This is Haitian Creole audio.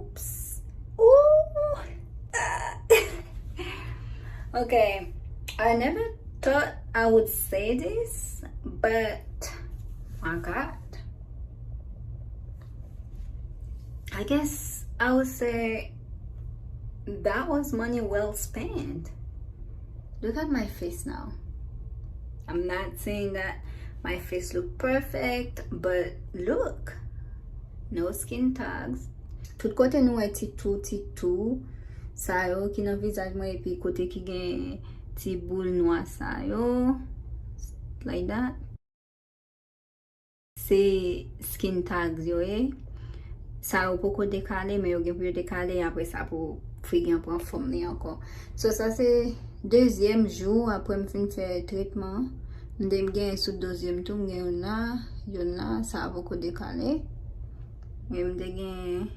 Oops. Ooh. Okay, I never thought I would say this, but my God, I guess I would say that was money well spent. Look at my face now. I'm not saying that my face look perfect, but look, no skin tags. Tout kote nou e titou sa yo ki nan visaj mwen, epi kote ki gen ti boule noa sa yo, like that. Se skin tags yo sa yo poko dekale, men yo gen pou yo dekale, apre sa pou figi an pou an fom ni anko. So sa se deuxième jour apre m fin fè traitement. Mdem gen sou deuxième tou, mgen yon la, sa yo poko dekale. Men mde gen